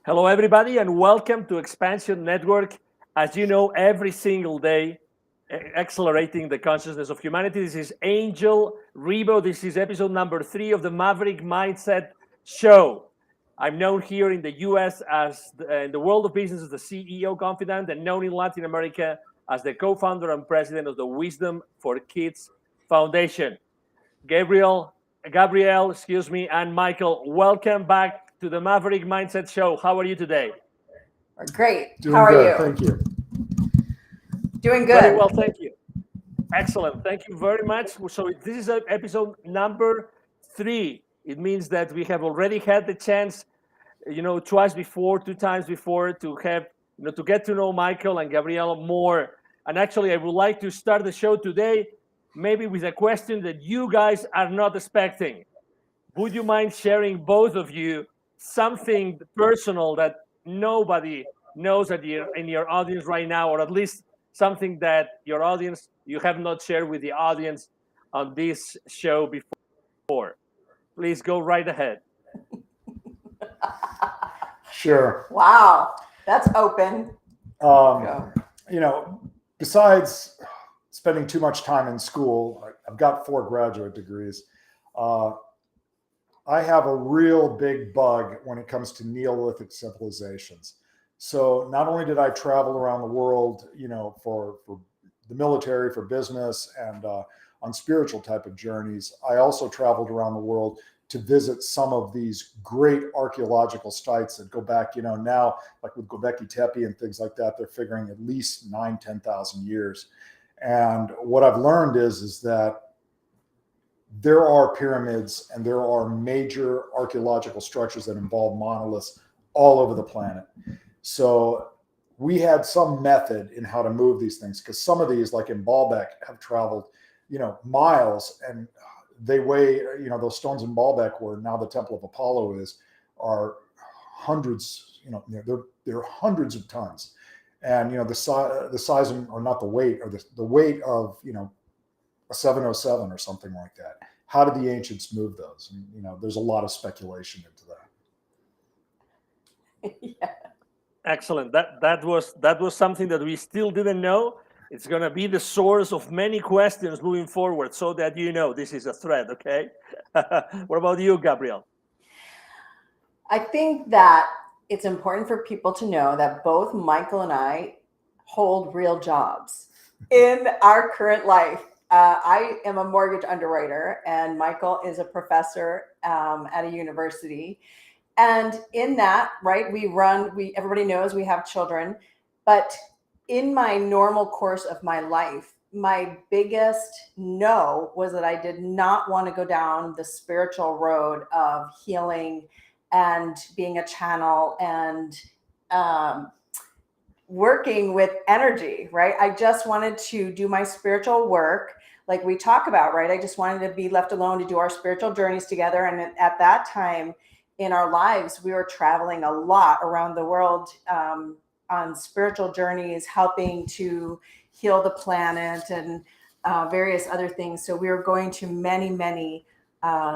Hello, everybody, and welcome to XPNsion Network. As you know, every single day, accelerating the consciousness of humanity. This is Angel Rebo. This is episode number 3 of the Maverick Mindset Show. I'm known here in the US as, in the world of business, as the CEO confidant, and known in Latin America as the co-founder and president of the Wisdom for Kids Foundation. Gabrielle, and Michael, welcome back to the Maverick Mindset Show. How are you today? Great. Doing How are good, you? thank you. Doing good. Very well, thank you. Excellent. Thank you very much. So this is episode number 3. It means that we have already had the chance, two times before to have, to get to know Michael and Gabrielle more. And actually, I would like to start the show today maybe with a question that you guys are not expecting. Would you mind sharing, both of you, something personal that nobody knows that you're in your audience right now, or at least something that you have not shared with the audience on this show before? Please go right ahead. Sure. Wow, that's open. Besides spending too much time in school, I've got 4 graduate degrees. I have a real big bug when it comes to Neolithic civilizations. So not only did I travel around the world, for the military, for business, and on spiritual type of journeys, I also traveled around the world to visit some of these great archaeological sites that go back, now, like with Göbekli Tepe and things like that, they're figuring at least 10,000 years. And what I've learned is that there are pyramids and there are major archaeological structures that involve monoliths all over the planet. So we had some method in how to move these things, because some of these, like in Baalbek, have traveled, miles, and they weigh, those stones in Baalbek, where now the Temple of Apollo is, are hundreds, they're hundreds of tons. And, the size, or not the weight, or the weight of, a 707 or something like that. How did the ancients move those? And, there's a lot of speculation into that. Yeah. Excellent. That was something that we still didn't know. It's going to be the source of many questions moving forward, so that this is a thread. Okay. What about you, Gabrielle? I think that it's important for people to know that both Michael and I hold real jobs in our current life. I am a mortgage underwriter, and Michael is a professor at a university. And in that, right, everybody knows we have children, but in my normal course of my life, my biggest no was that I did not want to go down the spiritual road of healing and being a channel and working with energy, right? I just wanted to do my spiritual work like we talk about, right? I just wanted to be left alone to do our spiritual journeys together. And at that time in our lives, we were traveling a lot around the world on spiritual journeys, helping to heal the planet and various other things. So we were going to many, many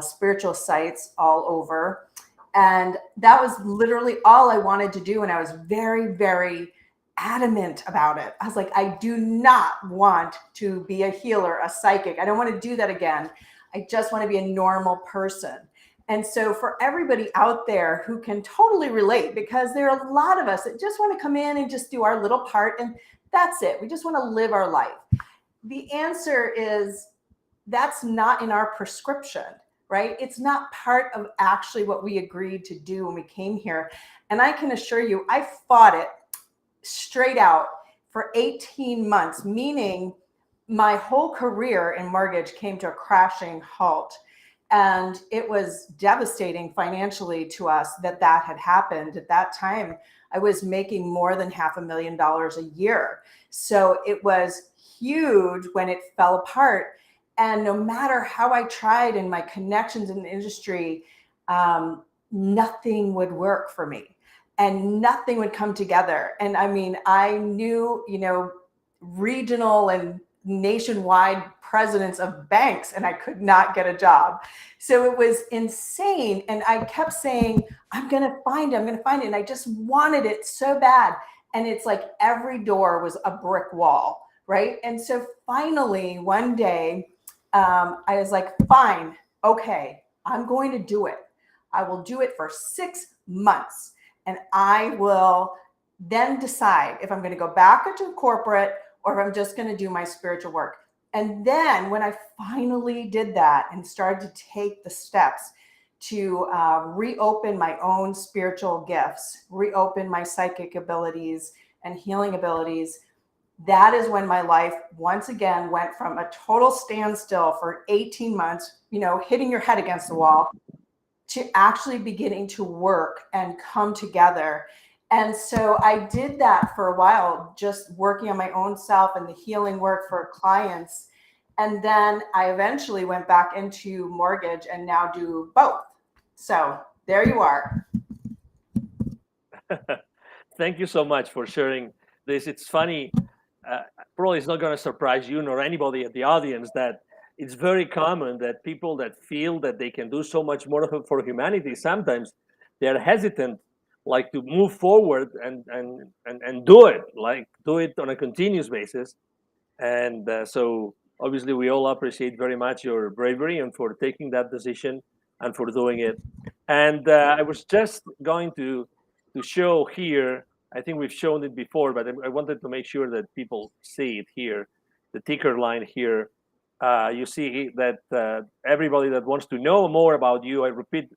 spiritual sites all over. And that was literally all I wanted to do. And I was very, very adamant about it. I was like, I do not want to be a healer, a psychic. I don't want to do that again. I just want to be a normal person. And so for everybody out there who can totally relate, because there are a lot of us that just want to come in and just do our little part, and that's it. We just want to live our life. The answer is that's not in our prescription, right? It's not part of actually what we agreed to do when we came here. And I can assure you, I fought it straight out for 18 months, meaning my whole career in mortgage came to a crashing halt. And it was devastating financially to us that had happened. At that time, I was making more than $500,000 a year. So it was huge when it fell apart. And no matter how I tried and my connections in the industry, nothing would work for me and nothing would come together. And I mean, I knew, regional and nationwide presidents of banks, and I could not get a job. So it was insane. And I kept saying, I'm going to find it. I'm going to find it. And I just wanted it so bad. And it's like every door was a brick wall, right? And so finally, one day, I was like, fine, okay, I'm going to do it. I will do it for 6 months. And I will then decide if I'm going to go back into corporate or if I'm just going to do my spiritual work. And then when I finally did that and started to take the steps to reopen my own spiritual gifts, reopen my psychic abilities and healing abilities, that is when my life once again went from a total standstill for 18 months, hitting your head against the wall, to actually beginning to work and come together. And so I did that for a while, just working on my own self and the healing work for clients. And then I eventually went back into mortgage and now do both. So there you are. Thank you so much for sharing this. It's funny, probably it's not going to surprise you nor anybody at the audience that it's very common that people that feel that they can do so much more for humanity, sometimes they're hesitant, like to move forward and do it on a continuous basis. And so obviously we all appreciate very much your bravery and for taking that decision and for doing it. And I was just going to show here, I think we've shown it before, but I wanted to make sure that people see it here, the ticker line here. You see that everybody that wants to know more about you, I repeat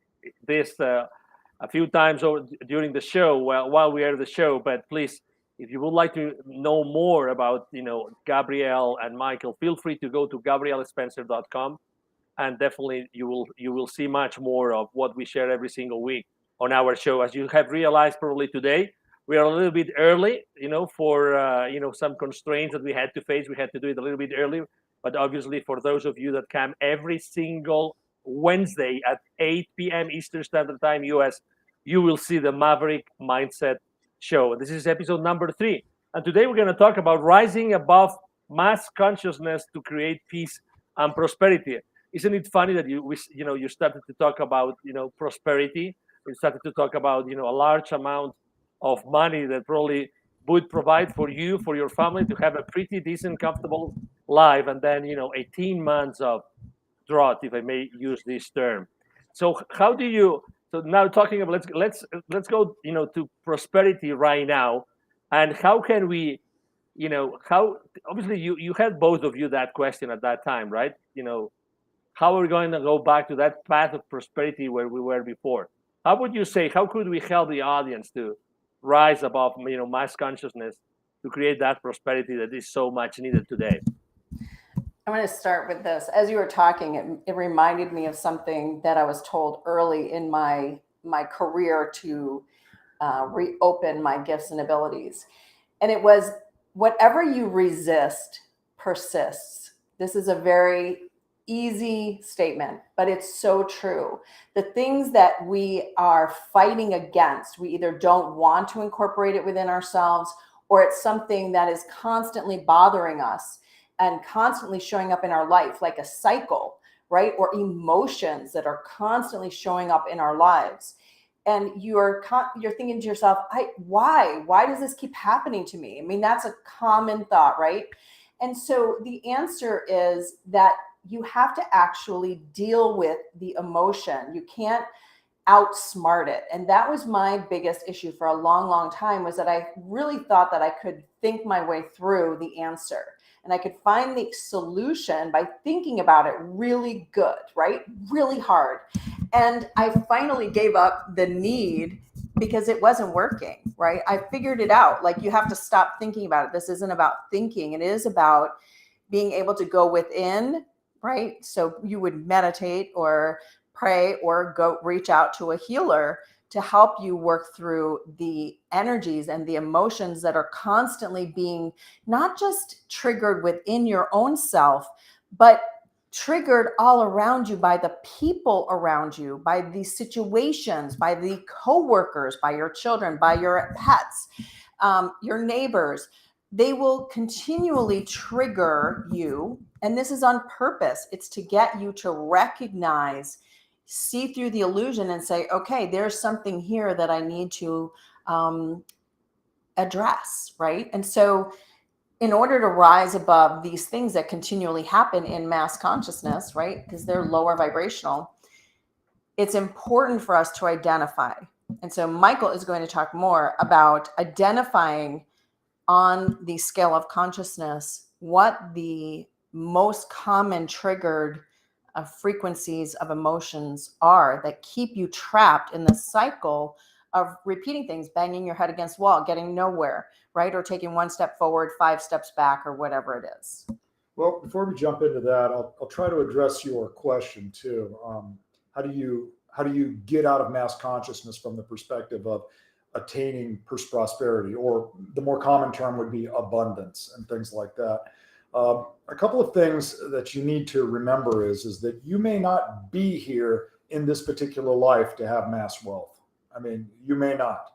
this a few times during the show while we are the show, but please, if you would like to know more about Gabrielle and Michael, feel free to go to GabrielleSpencer.com, and definitely you will see much more of what we share every single week on our show. As you have realized probably today, we are a little bit early, for some constraints that we had to face. We had to do it a little bit early. But obviously, for those of you that come every single Wednesday at 8 p.m. Eastern Standard Time, US, you will see the Maverick Mindset Show. This is episode number 3. And today we're going to talk about rising above mass consciousness to create peace and prosperity. Isn't it funny that you started to talk about, prosperity? You started to talk about, a large amount of money that probably would provide for you, for your family, to have a pretty decent, comfortable life, and then 18 months of drought, if I may use this term. So how do you? So now talking about let's go to prosperity right now, and how can we? How obviously you had both of you that question at that time, right? How are we going to go back to that path of prosperity where we were before? How would you say? How could we help the audience to rise above mass consciousness to create that prosperity that is so much needed today? I'm going to start with this. As you were talking, it reminded me of something that I was told early in my career to reopen my gifts and abilities. And it was, whatever you resist persists. This is a very easy statement, but it's so true. The things that we are fighting against, we either don't want to incorporate it within ourselves, or it's something that is constantly bothering us and constantly showing up in our life, like a cycle, right? Or emotions that are constantly showing up in our lives. And you're thinking to yourself, why does this keep happening to me? I mean, that's a common thought, right? And so the answer is that you have to actually deal with the emotion. You can't outsmart it. And that was my biggest issue for a long, long time, was that I really thought that I could think my way through the answer. And I could find the solution by thinking about it really good, right? Really hard. And I finally gave up the need because it wasn't working, right? I figured it out. Like, you have to stop thinking about it. This isn't about thinking. It is about being able to go within, right? So you would meditate or pray or go reach out to a healer to help you work through the energies and the emotions that are constantly being not just triggered within your own self, but triggered all around you by the people around you, by the situations, by the coworkers, by your children, by your pets, your neighbors. they will continually trigger you. And this is on purpose. It's to get you to recognize, see through the illusion and say, okay, there's something here that I need to address, right? And so in order to rise above these things that continually happen in mass consciousness, right, because they're lower vibrational, it's important for us to identify. And so Michael is going to talk more about identifying on the scale of consciousness what the most common triggered frequencies of emotions are that keep you trapped in the cycle of repeating things, banging your head against the wall, getting nowhere, right? Or taking one step forward, 5 steps back, or whatever it is. Well, before we jump into that, I'll try to address your question too. How do you get out of mass consciousness from the perspective of attaining prosperity, or the more common term would be abundance and things like that? A couple of things that you need to remember is that you may not be here in this particular life to have mass wealth. I mean, you may not.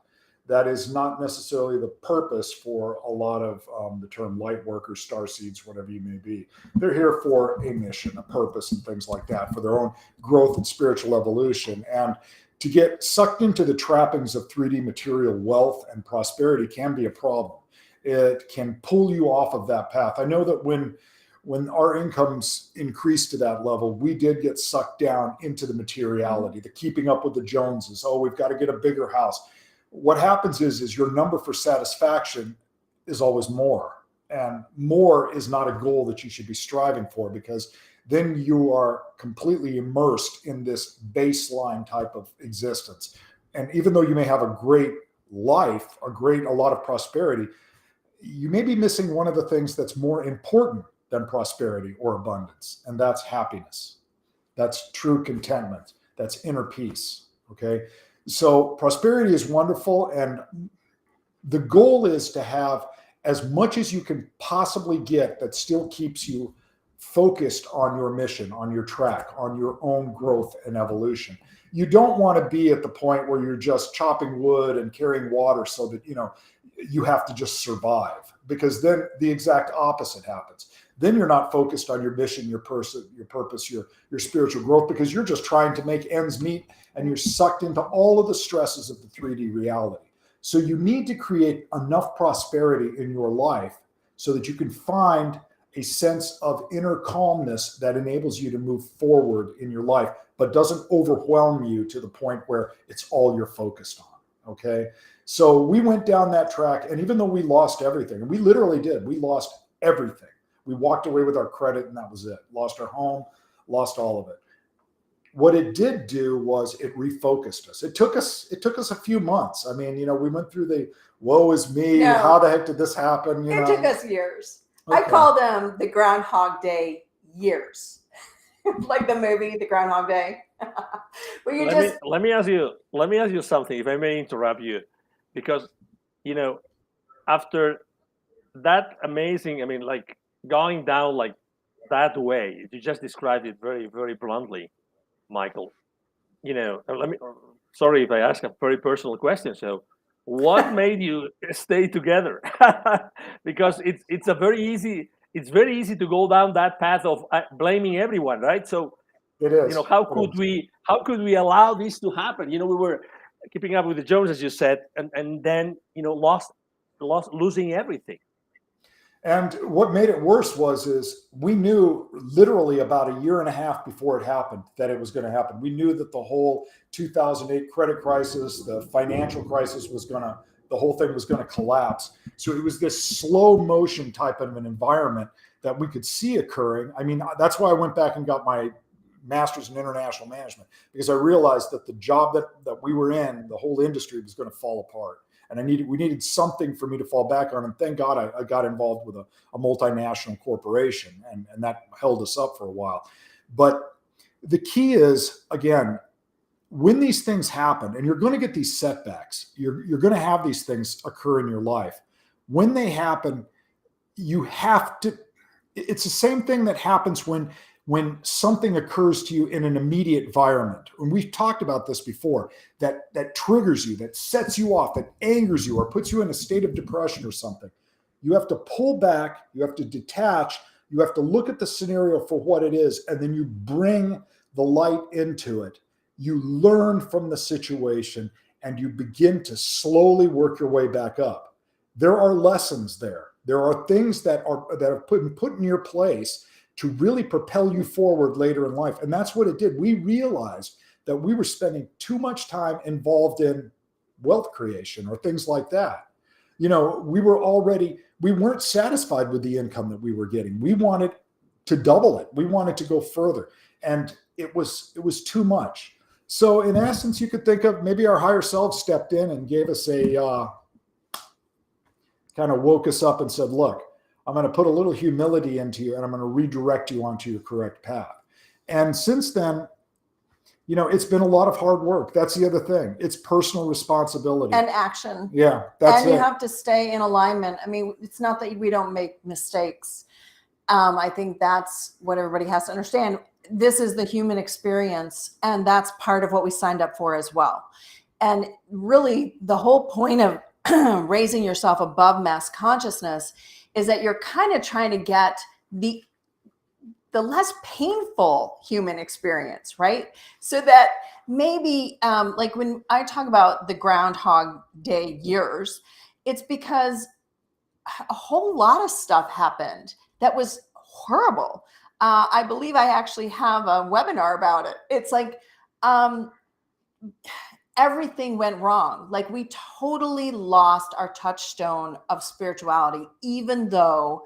That is not necessarily the purpose for a lot of the term light workers, star seeds, whatever you may be. They're here for a mission, a purpose, and things like that, for their own growth and spiritual evolution. And to get sucked into the trappings of 3D material wealth and prosperity can be a problem. It can pull you off of that path. I know that when our incomes increased to that level, we did get sucked down into the materiality, the keeping up with the Joneses. Oh, we've got to get a bigger house. What happens is your number for satisfaction is always more, and more is not a goal that you should be striving for, because then you are completely immersed in this baseline type of existence. And even though you may have a great life, a lot of prosperity, you may be missing one of the things that's more important than prosperity or abundance, and that's happiness. That's true contentment. That's inner peace. Okay. So prosperity is wonderful, and the goal is to have as much as you can possibly get that still keeps you focused on your mission, on your track, on your own growth and evolution. You don't want to be at the point where you're just chopping wood and carrying water so that, you have to just survive, because then the exact opposite happens. Then you're not focused on your mission, your purpose, your spiritual growth, because you're just trying to make ends meet, and you're sucked into all of the stresses of the 3D reality. So you need to create enough prosperity in your life so that you can find a sense of inner calmness that enables you to move forward in your life, but doesn't overwhelm you to the point where it's all you're focused on. Okay. So we went down that track, and even though we lost everything, and we literally did, we lost everything. We walked away with our credit, and that was it. Lost our home, lost all of it. What it did do was it refocused us. It took us a few months. I mean, we went through the woe is me. No. How the heck did this happen? It took us years. Okay. I call them the Groundhog Day years. Like the movie, The Groundhog Day. Let me ask you something, if I may interrupt you, because, after that amazing, going down like that way, you just described it very, very bluntly, Michael. Sorry if I ask a very personal question. So what made you stay together? Because it's very easy to go down that path of blaming everyone, right? So it is. How could we allow this to happen? We were keeping up with the Jones, as you said, and then losing everything. And what made it worse is we knew literally about a year and a half before it happened that it was going to happen. We knew that the whole 2008 credit crisis, the financial crisis the whole thing was going to collapse. So it was this slow motion type of an environment that we could see occurring. I mean, that's why I went back and got my master's in international management, because I realized that the job that we were in, the whole industry was going to fall apart. And we needed something for me to fall back on. And thank God I got involved with a multinational corporation, and that held us up for a while. But the key is, again, when these things happen, and you're going to get these setbacks, you're going to have these things occur in your life. When they happen, you have to, it's the same thing that happens when something occurs to you in an immediate environment. And we've talked about this before, that triggers you, that sets you off, that angers you, or puts you in a state of depression or something. You have to pull back, you have to detach, you have to look at the scenario for what it is, and then you bring the light into it. You learn from the situation and you begin to slowly work your way back up. There are lessons there. There are things that have put in your place to really propel you forward later in life. And that's what it did. We realized that we were spending too much time involved in wealth creation or things like that. You know, we weren't satisfied with the income that we were getting. We wanted to double it. We wanted to go further. And it was too much. So in essence, you could think of maybe our higher self stepped in and gave us kind of woke us up and said, look, I'm going to put a little humility into you and I'm going to redirect you onto your correct path. And since then, you know, it's been a lot of hard work. That's the other thing. It's personal responsibility. And action. Yeah. And you have to stay in alignment. I mean, it's not that we don't make mistakes. I think that's what everybody has to understand. This is the human experience, and that's part of what we signed up for as well. And really, the whole point of raising yourself above mass consciousness is that you're kind of trying to get the less painful human experience, right? So that maybe, like when I talk about the Groundhog Day years, it's because a whole lot of stuff happened that was horrible. I believe I actually have a webinar about it. It's like everything went wrong. Like we totally lost our touchstone of spirituality, even though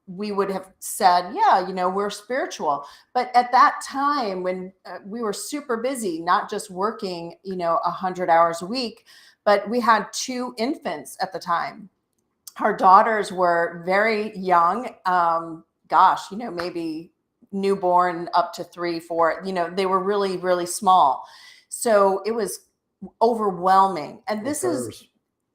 we would have said, yeah, you know, we're spiritual. But at that time when we were super busy, not just working, you know, 100 hours a week, but we had 2 infants at the time. Our daughters were very young. Gosh, you know, maybe newborn up to 3, 4, you know, they were really, really small. So it was overwhelming. And this is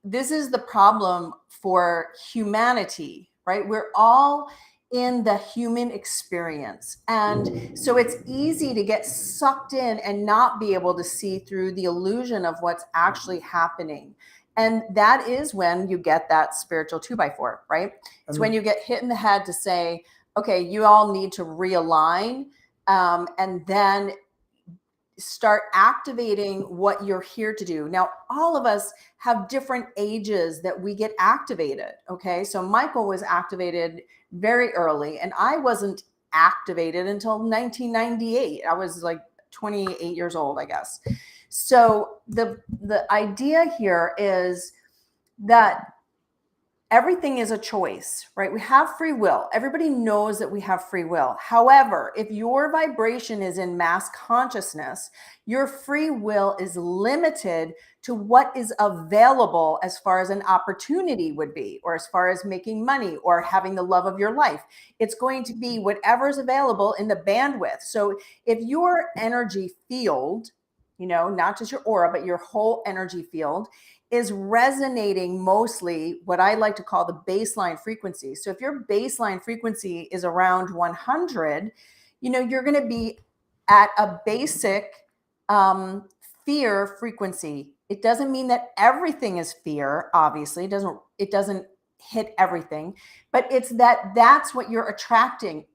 the problem for humanity, right? We're all in the human experience. And so it's easy to get sucked in and not be able to see through the illusion of what's actually happening. And that is when you get that spiritual 2x4, right? It's when you get hit in the head to say, okay, you all need to realign, and then start activating what you're here to do. Now, all of us have different ages that we get activated. Okay. So Michael was activated very early, and I wasn't activated until 1998. I was like 28 years old, I guess. So the idea here is that everything is a choice, right? We have free will. Everybody knows that we have free will. However, if your vibration is in mass consciousness, your free will is limited to what is available as far as an opportunity would be, or as far as making money or having the love of your life. It's going to be whatever's available in the bandwidth. So if your energy field, you know, not just your aura, but your whole energy field is resonating mostly what I like to call the baseline frequency. So if your baseline frequency is around 100, you know, you're going to be at a basic fear frequency. It doesn't mean that everything is fear. Obviously, it doesn't hit everything, but it's that's what you're attracting,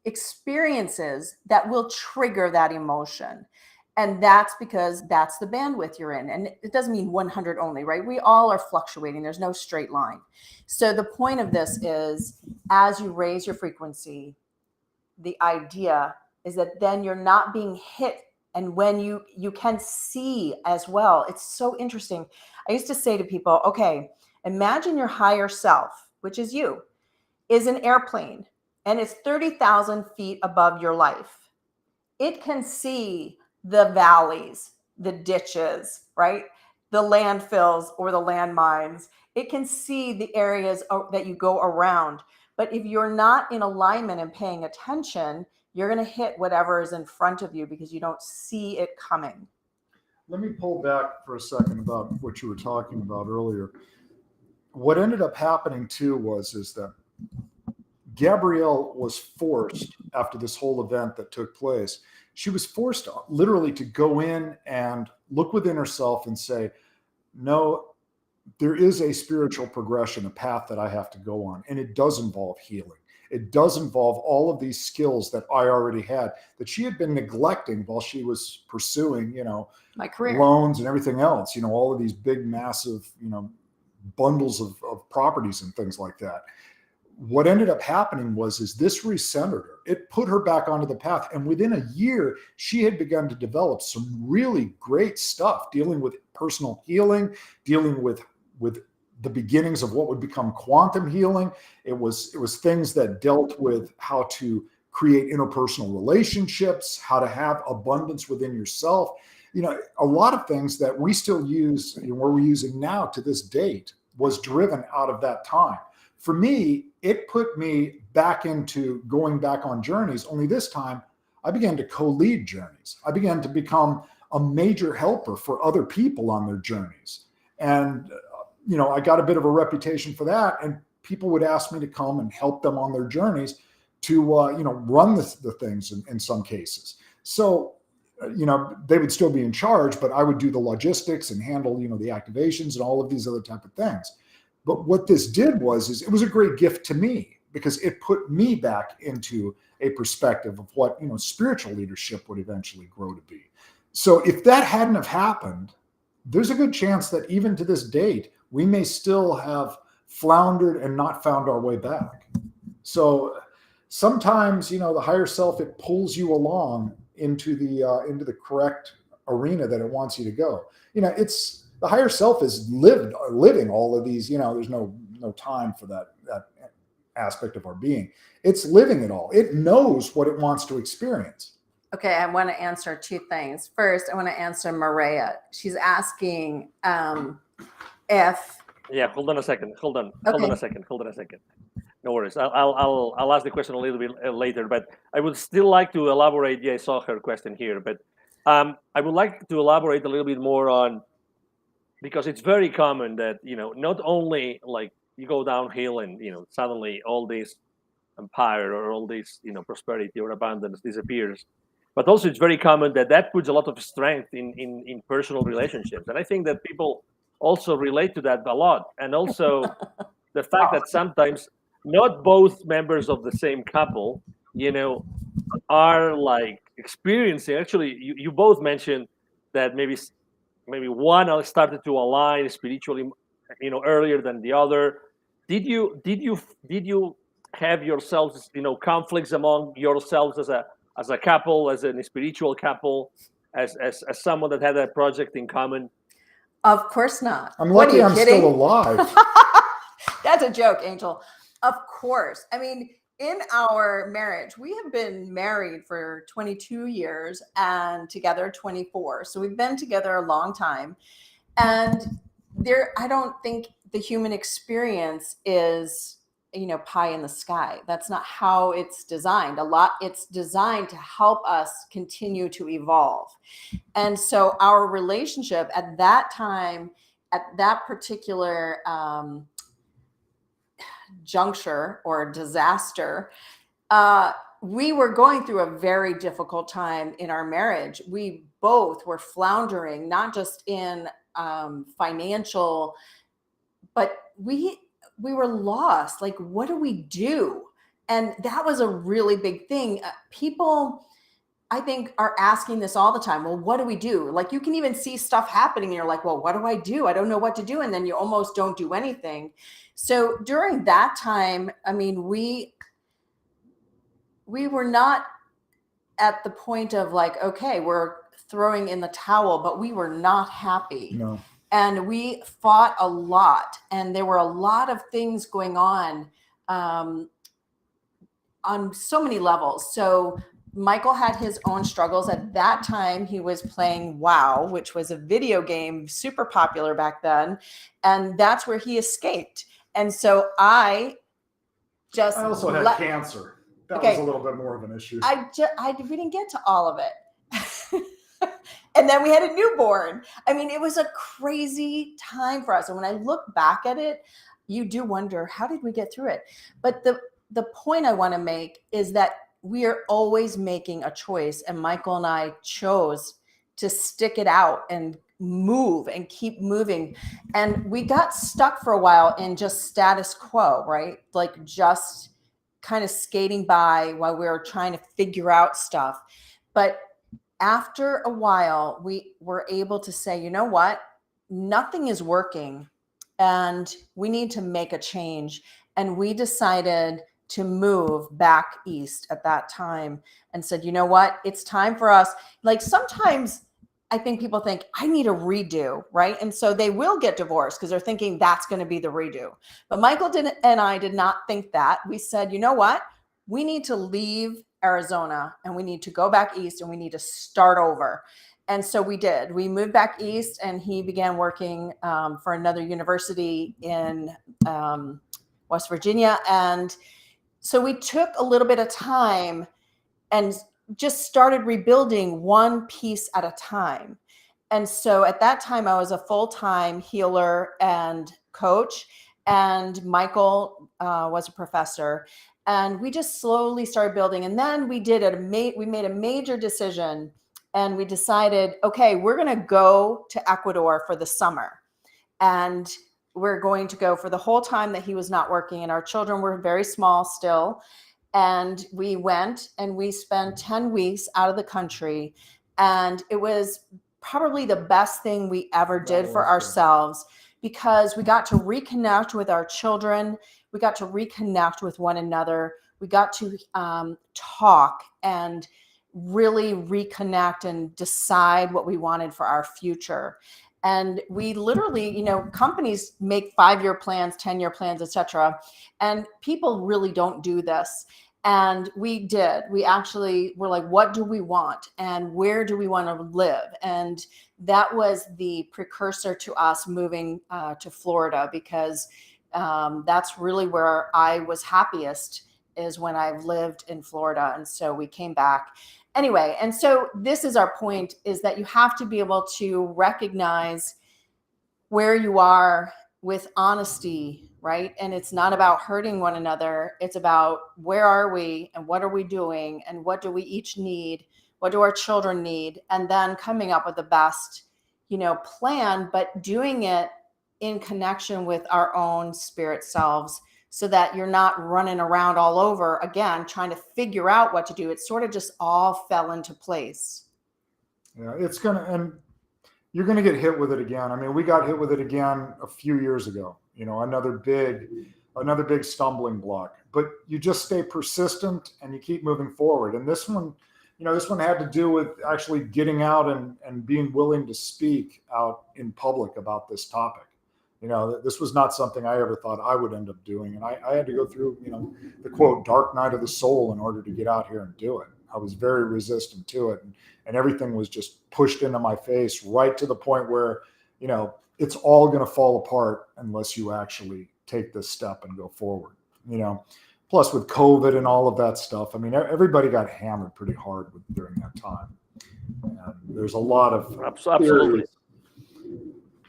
experiences that will trigger that emotion. And that's because that's the bandwidth you're in. And it doesn't mean 100 only, right? We all are fluctuating. There's no straight line. So the point of this is, as you raise your frequency, the idea is that then you're not being hit. And when you can see as well, it's so interesting. I used to say to people, okay, imagine your higher self, which is you, is an airplane, and it's 30,000 feet above your life. It can see the valleys, the ditches, right? The landfills or the landmines. It can see the areas that you go around. But if you're not in alignment and paying attention, you're going to hit whatever is in front of you because you don't see it coming. Let me pull back for a second about what you were talking about earlier. What ended up happening too is that Gabrielle was forced, after this whole event that took place, she was forced literally to go in and look within herself and say, no, there is a spiritual progression, a path that I have to go on, and it does involve healing. It does involve all of these skills that I already had that she had been neglecting while she was pursuing, my career, loans and everything else, all of these big, massive, bundles of properties and things like that. What ended up happening is this recentered her. It put her back onto the path. And within a year, she had begun to develop some really great stuff, dealing with personal healing, dealing with the beginnings of what would become quantum healing. It was things that dealt with how to create interpersonal relationships, how to have abundance within yourself. A lot of things that we still use, we're using now to this date, was driven out of that time. For me, it put me back into going back on journeys, only this time I began to co-lead journeys. I began to become a major helper for other people on their journeys. And, I got a bit of a reputation for that. And people would ask me to come and help them on their journeys to, run the things in some cases. So, they would still be in charge, but I would do the logistics and handle, the activations and all of these other type of things. But what this did is it was a great gift to me, because it put me back into a perspective of what, spiritual leadership would eventually grow to be. So if that hadn't have happened, there's a good chance that even to this date, we may still have floundered and not found our way back. So sometimes, the higher self, it pulls you along into the correct arena that it wants you to go. It's the higher self is living all of these, there's no time for that aspect of our being. It's living it all. It knows what it wants to experience. Okay, I want to answer two things. First, I want to answer Maria. She's asking if. Yeah, hold on a second. Hold on a second. No worries. I'll ask the question a little bit later, but I would still like to elaborate. Yeah, I saw her question here, but I would like to elaborate a little bit more on, because it's very common that, not only like you go downhill and, suddenly all this empire or all this, prosperity or abundance disappears, but also it's very common that puts a lot of strength in personal relationships. And I think that people also relate to that a lot. And also the fact that sometimes not both members of the same couple, are like experiencing, actually, you both mentioned that maybe one started to align spiritually, earlier than the other. Did you have yourselves, conflicts among yourselves as a couple, as a spiritual couple, as someone that had a project in common? Of course not. I'm lucky I'm still alive. That's a joke, Angel. Of course. I mean, in our marriage, we have been married for 22 years and together 24. So we've been together a long time. And I don't think the human experience is, pie in the sky. That's not how it's designed. It's designed to help us continue to evolve. And so our relationship at that time, at that particular juncture or disaster, we were going through a very difficult time in our marriage. We both were floundering, not just in financial, but we were lost. Like, what do we do? And that was a really big thing. People, I think, are asking this all the time. Well, what do we do? Like, you can even see stuff happening and you're like, well, what do I do? I don't know what to do. And then you almost don't do anything. So during that time, I mean, we were not at the point of like, okay, we're throwing in the towel, but we were not happy. No. And we fought a lot, and there were a lot of things going on so many levels. So Michael had his own struggles. At that time, he was playing WoW, which was a video game super popular back then. And that's where he escaped. And so I also had cancer. That was a little bit more of an issue. We didn't get to all of it. And then we had a newborn. I mean, it was a crazy time for us. And when I look back at it, you do wonder, how did we get through it? But the point I want to make is that we are always making a choice. And Michael and I chose to stick it out and move and keep moving. And we got stuck for a while in just status quo, right? Like just kind of skating by while we were trying to figure out stuff. But after a while, we were able to say, you know what? Nothing is working and we need to make a change. And we decided to move back east at that time and said, you know what? It's time for us. Like sometimes I think people think I need a redo, right? And so they will get divorced because they're thinking that's going to be the redo. But Michael and I did not think that. We said, you know what? We need to leave Arizona and we need to go back east and we need to start over. And so we did. We moved back east and he began working for another university in West Virginia. And so we took a little bit of time and just started rebuilding one piece at a time. And so at that time, I was a full-time healer and coach, and Michael was a professor. And we just slowly started building. And then we made a major decision, and we decided, okay, we're going to go to Ecuador for the summer. And we're going to go for the whole time that he was not working, and our children were very small still. And we went and we spent 10 weeks out of the country. And it was probably the best thing we ever did for ourselves, because we got to reconnect with our children. We got to reconnect with one another. We got to talk and really reconnect and decide what we wanted for our future. And we literally, companies make 5-year plans, 10-year plans, etc. And people really don't do this. And we did. We actually were like, what do we want? And where do we want to live? And that was the precursor to us moving to Florida, because that's really where I was happiest, is when I lived in Florida. And so we came back. Anyway, and so this is our point, is that you have to be able to recognize where you are with honesty, right? And it's not about hurting one another. It's about where are we and what are we doing and what do we each need? What do our children need? And then coming up with the best, plan, but doing it in connection with our own spirit selves, so that you're not running around all over again, trying to figure out what to do. It sort of just all fell into place. Yeah, and you're going to get hit with it again. I mean, we got hit with it again a few years ago, another big stumbling block, but you just stay persistent and you keep moving forward. And this one had to do with actually getting out and being willing to speak out in public about this topic. This was not something I ever thought I would end up doing. And I had to go through, the quote, dark night of the soul in order to get out here and do it. I was very resistant to it. And everything was just pushed into my face, right to the point where, it's all going to fall apart unless you actually take this step and go forward. Plus with COVID and all of that stuff, I mean, everybody got hammered pretty hard during that time. And there's a lot of absolutely.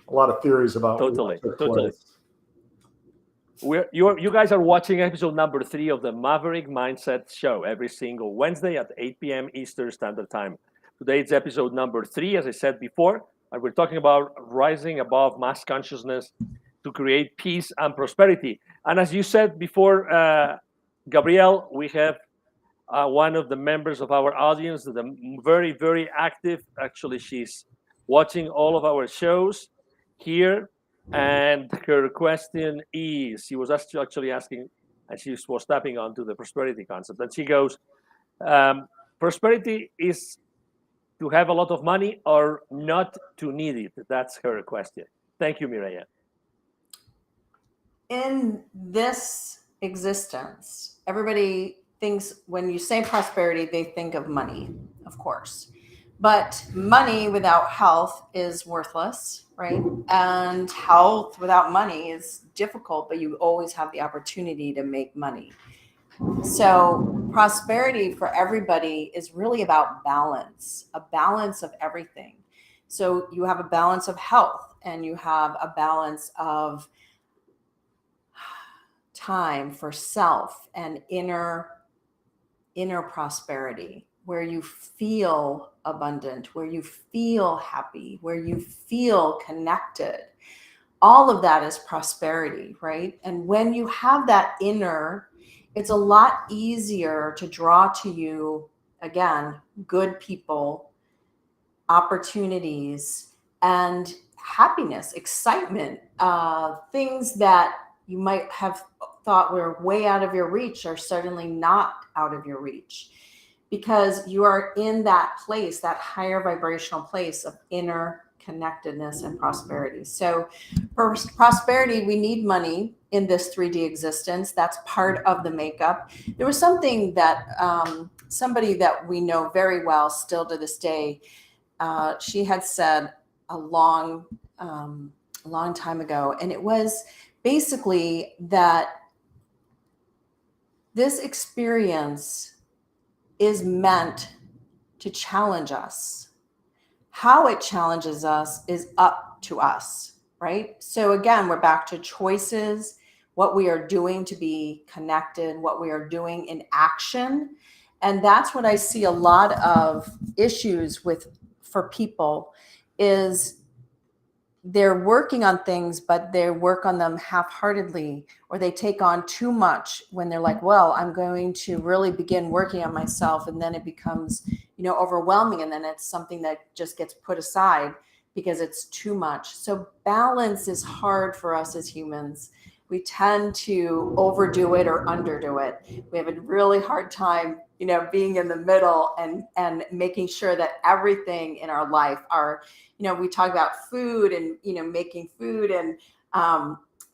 A lot of theories about totally. You guys are watching episode number 3 of the Maverick Mindset Show every single Wednesday at 8 p.m. Eastern Standard Time. Today it's episode number 3, as I said before, and we're talking about rising above mass consciousness to create peace and prosperity. And as you said before, Gabrielle, we have one of the members of our audience, the very, very active. Actually, she's watching all of our shows here, and her question is, she was actually asking, and she was tapping onto the prosperity concept, and she goes, prosperity is to have a lot of money or not to need it? That's her question. Thank you, Mireya. In this existence, everybody thinks, when you say prosperity, they think of money, of course. But money without health is worthless, right? And health without money is difficult, but you always have the opportunity to make money. So prosperity for everybody is really about balance, a balance of everything. So you have a balance of health, and you have a balance of time for self and inner prosperity. where you feel abundant, where you feel happy, where you feel connected. All of that is prosperity, right? And when you have that inner, it's a lot easier to draw to you, again, good people, opportunities, and happiness, excitement, things that you might have thought were way out of your reach are certainly not out of your reach, because you are in that place, that higher vibrational place of inner connectedness and prosperity. So for prosperity, we need money in this 3D existence. That's part of the makeup. There was something that somebody that we know very well still to this day, she had said a long time ago, and it was basically that this experience is meant to challenge us. How it challenges us is up to us, right? So again, we're back to choices, what we are doing to be connected, what we are doing in action. And that's what I see a lot of issues with for people is they're working on things, but they work on them half-heartedly, or they take on too much when they're like, well, I'm going to really begin working on myself. And then it becomes, overwhelming. And then it's something that just gets put aside because it's too much. So balance is hard for us as humans. We tend to overdo it or underdo it. We have a really hard time, being in the middle and making sure that everything in our life we talk about food and, making food. And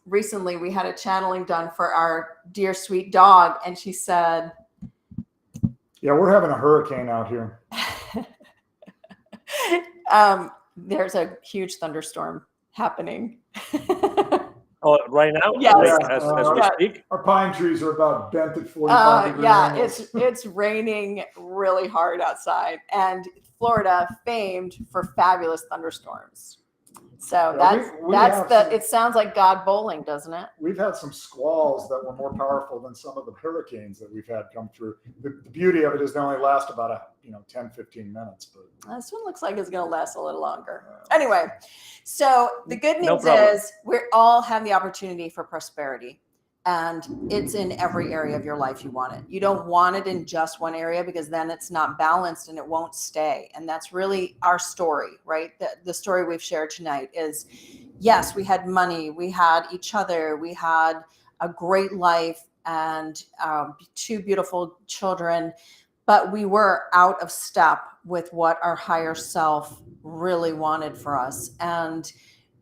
recently we had a channeling done for our dear sweet dog. And she said, yeah, we're having a hurricane out here. There's a huge thunderstorm happening. Oh, right now? Yes. As we speak? Our pine trees are about bent at 45 degrees. Yeah, it's raining really hard outside, and Florida famed for fabulous thunderstorms. So it sounds like God bowling, doesn't it? We've had some squalls that were more powerful than some of the hurricanes that we've had come through. The beauty of it is they only last about 10, 15 minutes. But this one looks like it's going to last a little longer. Anyway, so the good news is we all have the opportunity for prosperity. And it's in every area of your life you want it. You don't want it in just one area, because then it's not balanced and it won't stay. And that's really our story, right? The story we've shared tonight is, yes, we had money, we had each other, we had a great life and 2 beautiful children, but we were out of step with what our higher self really wanted for us. And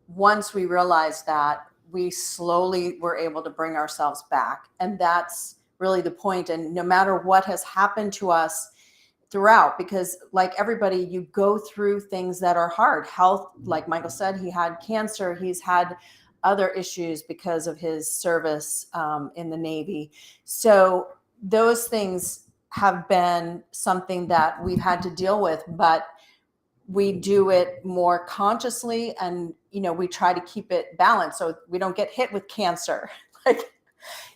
once we realized that, we slowly were able to bring ourselves back. And that's really the point. And no matter what has happened to us throughout, because like everybody, you go through things that are hard. Health, like Michael said, he had cancer. He's had other issues because of his service in the Navy. So those things have been something that we've had to deal with, but we do it more consciously, and we try to keep it balanced so we don't get hit with cancer.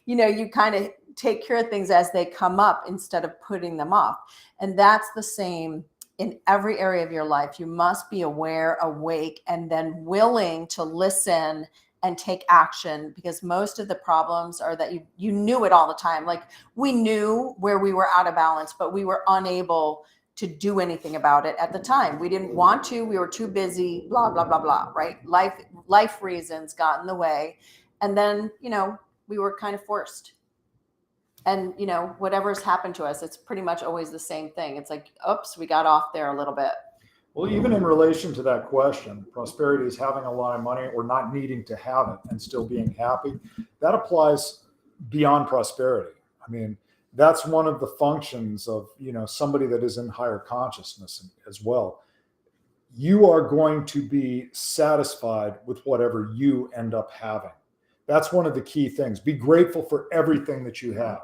You kind of take care of things as they come up instead of putting them off. And that's the same in every area of your life. You must be aware, awake, and then willing to listen and take action, because most of the problems are that you knew it all the time. Like, we knew where we were out of balance, but we were unable to do anything about it at the time. We didn't want to, we were too busy, blah, blah, blah, blah, right? Life reasons got in the way. And then, we were kind of forced. And, whatever's happened to us, it's pretty much always the same thing. It's like, oops, we got off there a little bit. Well, even in relation to that question, prosperity is having a lot of money or not needing to have it and still being happy. That applies beyond prosperity. I mean, that's one of the functions of, somebody that is in higher consciousness as well. You are going to be satisfied with whatever you end up having. That's one of the key things. Be grateful for everything that you have.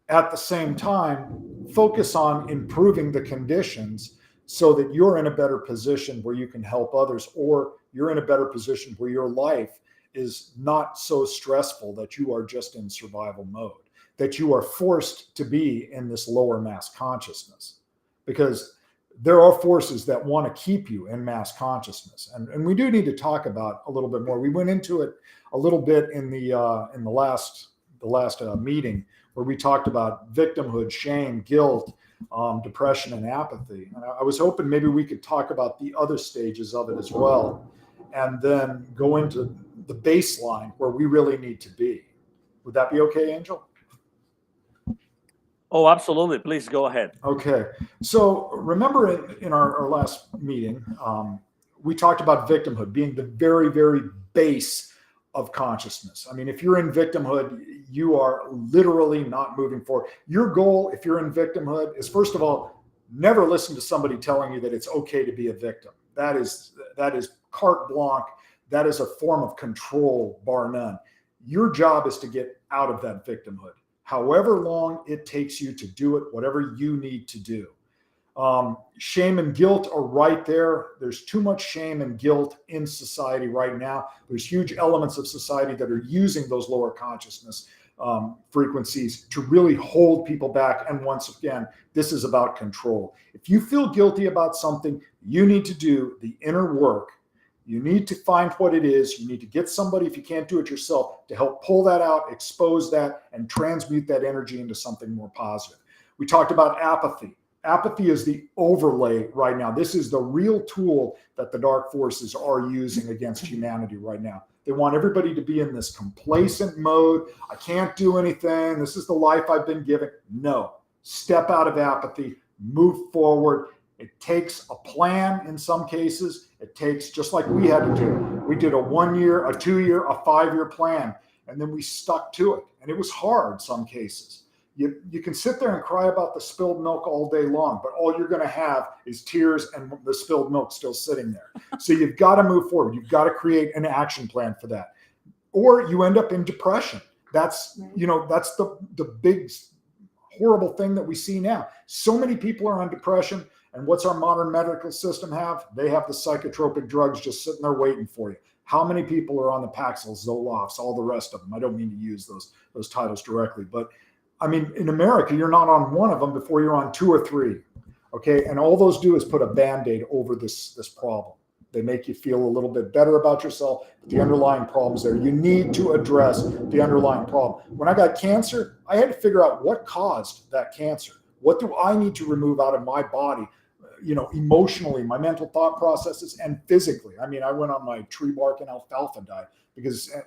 At the same time, focus on improving the conditions so that you're in a better position where you can help others, or you're in a better position where your life is not so stressful that you are just in survival mode, that you are forced to be in this lower mass consciousness. because there are forces that want to keep you in mass consciousness. And we do need to talk about a little bit more. We went into it a little bit in the last meeting, where we talked about victimhood, shame, guilt, depression, and apathy. And I was hoping maybe we could talk about the other stages of it as well, and then go into the baseline where we really need to be. Would that be okay, Angel? Oh, absolutely. Please go ahead. Okay. So remember in our last meeting, we talked about victimhood being the very, very base of consciousness. I mean, if you're in victimhood, you are literally not moving forward. Your goal, if you're in victimhood, is, first of all, never listen to somebody telling you that it's okay to be a victim. That is carte blanche. That is a form of control, bar none. Your job is to get out of that victimhood, however long it takes you to do it, whatever you need to do. Shame and guilt are right there. There's too much shame and guilt in society right now. There's huge elements of society that are using those lower consciousness frequencies to really hold people back. And once again, this is about control. If you feel guilty about something, you need to do the inner work. You need to find what it is. You need to get somebody, if you can't do it yourself, to help pull that out, expose that, and transmute that energy into something more positive. We talked about apathy. Apathy is the overlay right now. This is the real tool that the dark forces are using against humanity right now. They want everybody to be in this complacent mode. I can't do anything. This is the life I've been given. No, step out of apathy, move forward. It takes a plan in some cases. It takes, just like we had to do. We did a 1 year, a 2 year, a 5 year plan, and then we stuck to it. And it was hard some cases. You can sit there and cry about the spilled milk all day long, but all you're going to have is tears and the spilled milk still sitting there. So you've got to move forward. You've got to create an action plan for that. Or you end up in depression. That's the big horrible thing that we see now. So many people are on depression. And what's our modern medical system have? They have the psychotropic drugs just sitting there waiting for you. How many people are on the Paxils, Zolofts, all the rest of them? I don't mean to use those titles directly, but I mean, in America, you're not on one of them before you're on 2 or 3. Okay. And all those do is put a Band-Aid over this problem. They make you feel a little bit better about yourself. But the underlying problem's there. You need to address the underlying problem. When I got cancer, I had to figure out what caused that cancer. What do I need to remove out of my body? Emotionally, my mental thought processes, and physically. I mean, I went on my tree bark and alfalfa diet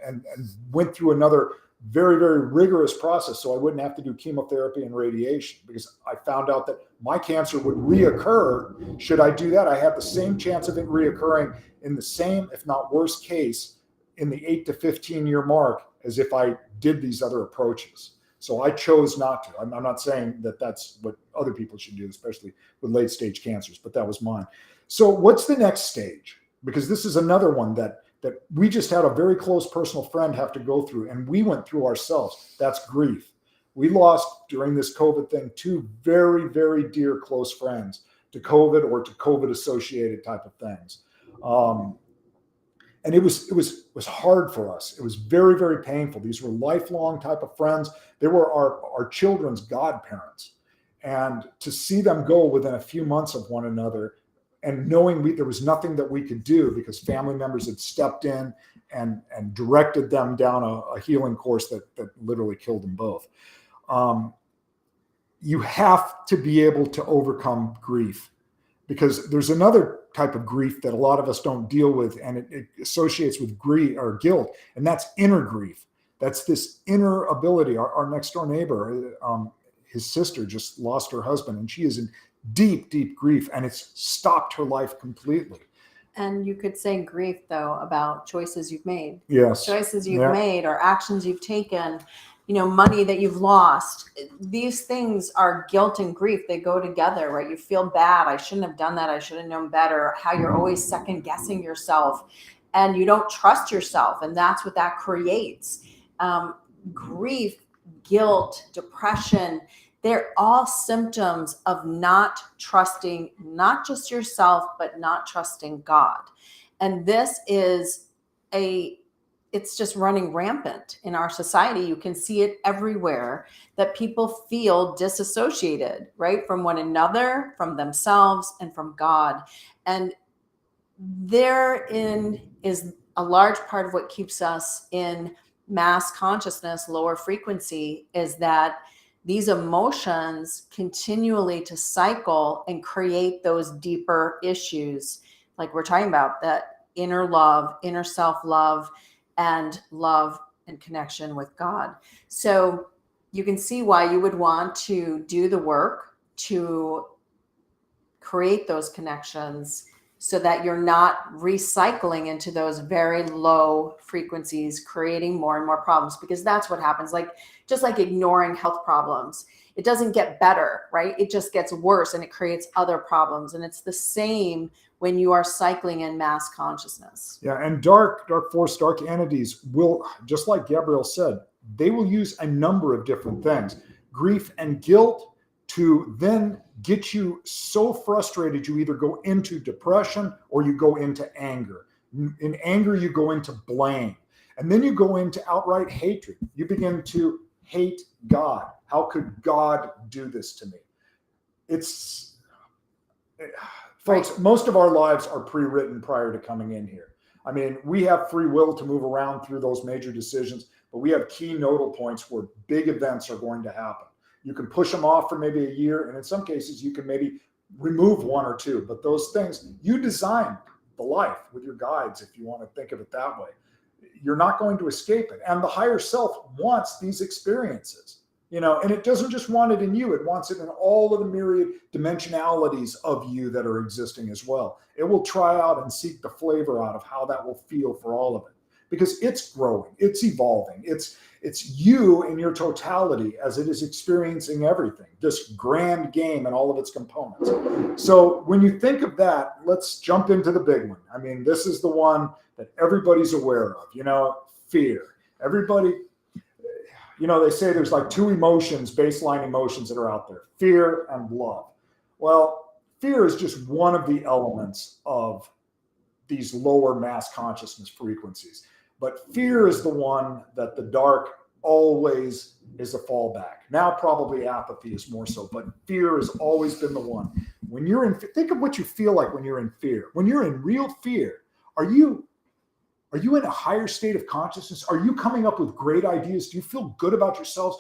and went through another very, very rigorous process so I wouldn't have to do chemotherapy and radiation, because I found out that my cancer would reoccur. Should I do that? I have the same chance of it reoccurring in the same, if not worse case, in the 8 to 15 year mark as if I did these other approaches. So I chose not to. I'm not saying that that's what other people should do, especially with late stage cancers, but that was mine. So what's the next stage? Because this is another one that we just had a very close personal friend have to go through, and we went through ourselves. That's grief. We lost, during this COVID thing, 2 very, very dear close friends to COVID or to COVID associated type of things. And it was hard for us. It was very, very painful. These were lifelong type of friends. They were our children's godparents. And to see them go within a few months of one another, and knowing there was nothing that we could do because family members had stepped in and directed them down a healing course that literally killed them both. You have to be able to overcome grief, because there's another type of grief that a lot of us don't deal with, and it associates with grief or guilt, and that's inner grief. That's this inner ability. Our next door neighbor, his sister just lost her husband, and she is in deep, deep grief, and it's stopped her life completely. And you could say grief, though, about choices you've made. Yes. Choices you've made or actions you've taken, money that you've lost. These things are guilt and grief. They go together, right? You feel bad. I shouldn't have done that. I should have known better. How you're always second guessing yourself, and you don't trust yourself. And that's what that creates. Grief, guilt, depression, they're all symptoms of not trusting, not just yourself, but not trusting God. And this is a it's just running rampant in our society. You can see it everywhere, that people feel disassociated, right, from one another, from themselves, and from God. And therein is a large part of what keeps us in mass consciousness, lower frequency, is that these emotions continually to cycle and create those deeper issues, like we're talking about, that inner love, inner self-love, and love and connection with God. So you can see why you would want to do the work to create those connections, so that you're not recycling into those very low frequencies, creating more and more problems, because that's what happens. Like, just like ignoring health problems, it doesn't get better, right? It just gets worse, and it creates other problems. And it's the same when you are cycling in mass consciousness. Yeah, and dark force, dark entities will, just like Gabrielle said, they will use a number of different things, grief and guilt, to then get you so frustrated you either go into depression or you go into anger. In anger, you go into blame. And then you go into outright hatred. You begin to hate God. How could God do this to me? It's, folks, most of our lives are pre-written prior to coming in here. I mean, we have free will to move around through those major decisions, but we have key nodal points where big events are going to happen. You can push them off for maybe a year, and in some cases you can maybe remove one or two, but those things, you design the life with your guides, if you want to think of it that way. You're not going to escape it. And the higher self wants these experiences, you know, and it doesn't just want it in you, it wants it in all of the myriad dimensionalities of you that are existing as well. It will try out and seek the flavor out of how that will feel for all of it, because it's growing, it's evolving, it's you in your totality as it is experiencing everything, this grand game and all of its components. So when you think of that, let's jump into the big one. I mean, this is the one that everybody's aware of, you know, fear. Everybody, you know, they say there's like two emotions, baseline emotions that are out there, fear and love. Well, fear is just one of the elements of these lower mass consciousness frequencies. But fear is the one that the dark always is a fallback. Now probably apathy is more so, but fear has always been the one. When you're in, think of what you feel like when you're in fear. When you're in real fear, are you in a higher state of consciousness? Are you coming up with great ideas? Do you feel good about yourselves?